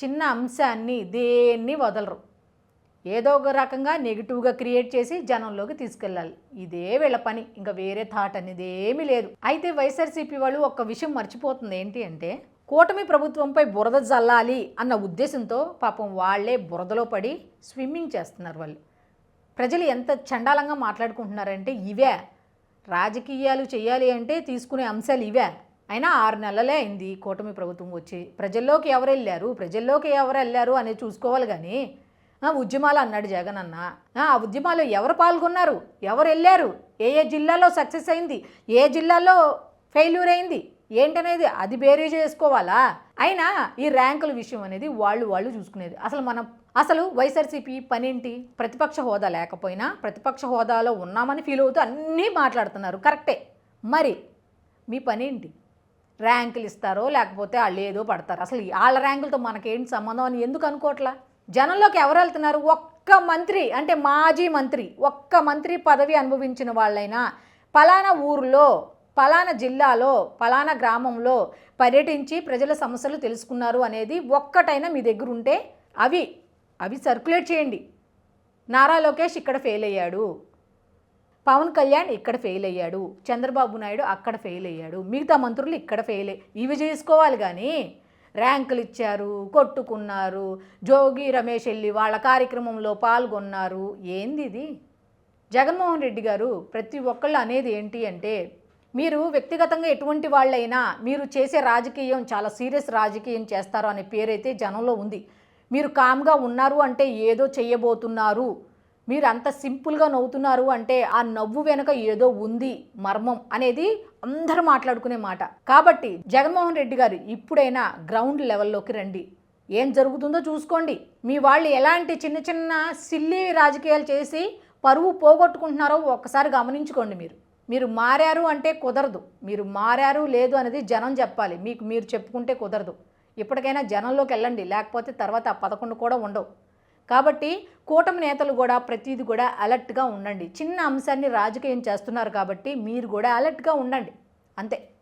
చిన్న అంశాన్ని దేన్ని వదలరు. ఏదో ఒక రకంగా నెగిటివ్గా క్రియేట్ చేసి జనంలోకి తీసుకెళ్ళాలి. ఇదే వీళ్ళ పని, ఇంకా వేరే థాట్ అనేది ఏమీ లేదు. అయితే వైఎస్ఆర్సీపీ వాళ్ళు ఒక్క విషయం మర్చిపోతుంది. ఏంటి అంటే, కూటమి ప్రభుత్వంపై బురద జల్లాలి అన్న ఉద్దేశంతో పాపం వాళ్లే బురదలో పడి స్విమ్మింగ్ చేస్తున్నారు. వాళ్ళు ప్రజలు ఎంత చండాలంగా మాట్లాడుకుంటున్నారంటే, ఇవే రాజకీయాలు చేయాలి అంటే తీసుకునే అంశాలు ఇవే. అయినా 6 నెలలే అయింది కూటమి ప్రభుత్వం వచ్చి. ప్రజల్లోకి ఎవరు వెళ్ళారు అనేది చూసుకోవాలి. కానీ ఉద్యమాలు అన్నాడు జగన్ అన్న. ఆ ఉద్యమాల్లో ఎవరు పాల్గొన్నారు, ఎవరు వెళ్ళారు, ఏ ఏ జిల్లాలో సక్సెస్ అయింది, ఏ జిల్లాలో ఫెయిల్యూర్ అయింది ఏంటనేది అది బేరీ చేసుకోవాలా? అయినా ఈ ర్యాంకుల విషయం అనేది వాళ్ళు చూసుకునేది. అసలు వైఎస్ఆర్సీపీ పనేంటి? ప్రతిపక్ష హోదా లేకపోయినా ప్రతిపక్ష హోదాలో ఉన్నామని ఫీల్ అవుతూ అన్నీ మాట్లాడుతున్నారు. కరెక్టే. మరి మీ పనేంటి? ర్యాంకులు ఇస్తారో లేకపోతే వాళ్ళు ఏదో పడతారు. అసలు వాళ్ళ ర్యాంకులతో మనకేంటి సంబంధం అని ఎందుకు అనుకోవట్లా? జనంలోకి ఎవరు వెళ్తున్నారు? ఒక్క మంత్రి, అంటే మాజీ మంత్రి, ఒక్క మంత్రి పదవి అనుభవించిన వాళ్ళైనా పలానా ఊరిలో, పలానా జిల్లాలో, పలానా గ్రామంలో పర్యటించి ప్రజల సమస్యలు తెలుసుకున్నారు అనేది ఒక్కటైనా మీ దగ్గర ఉంటే అవి సర్క్యులేట్ చేయండి. నారా లోకేష్ ఇక్కడ ఫెయిల్ అయ్యాడు, పవన్ కళ్యాణ్ ఇక్కడ ఫెయిల్ అయ్యాడు, చంద్రబాబు నాయుడు అక్కడ ఫెయిల్ అయ్యాడు, మిగతా మంత్రులు ఇక్కడ ఫెయిల్ ఇవి చేసుకోవాలి. కానీ ర్యాంకులు ఇచ్చారు, కొట్టుకున్నారు, జోగి రమేష్ వెళ్ళి వాళ్ళ కార్యక్రమంలో పాల్గొన్నారు, ఏంది ఇది? జగన్మోహన్ రెడ్డి గారు ప్రతి ఒక్కళ్ళు అనేది ఏంటి అంటే, మీరు వ్యక్తిగతంగా ఎటువంటి వాళ్ళైనా మీరు చేసే రాజకీయం చాలా సీరియస్ రాజకీయం చేస్తారు అనే పేరైతే జనంలో ఉంది. మీరు కామ్గా ఉన్నారు అంటే ఏదో చెయ్యబోతున్నారు, మీరు అంత సింపుల్గా నవ్వుతున్నారు అంటే ఆ నవ్వు వెనుక ఏదో ఉంది మర్మం అనేది అందరూ మాట్లాడుకునే మాట. కాబట్టి జగన్మోహన్ రెడ్డి గారు ఇప్పుడైనా గ్రౌండ్ లెవెల్లోకి రండి. ఏం జరుగుతుందో చూసుకోండి. మీ వాళ్ళు ఎలాంటి చిన్న చిన్న సిల్లీ రాజకీయాలు చేసి పరువు పోగొట్టుకుంటున్నారో ఒక్కసారి గమనించుకోండి. మీరు మారారు అంటే కుదరదు. మీరు మారారు లేదు అనేది జనం చెప్పాలి. మీరు చెప్పుకుంటే కుదరదు. ఇప్పటికైనా జనంలోకి వెళ్ళండి, లేకపోతే తర్వాత 11 కూడా ఉండవు. కాబట్టి కూటమి నేతలు కూడా ప్రతిదీ కూడా అలర్ట్గా ఉండండి. చిన్న అంశాన్ని రాజకీయం చేస్తున్నారు కాబట్టి మీరు కూడా అలర్ట్గా ఉండండి, అంతే.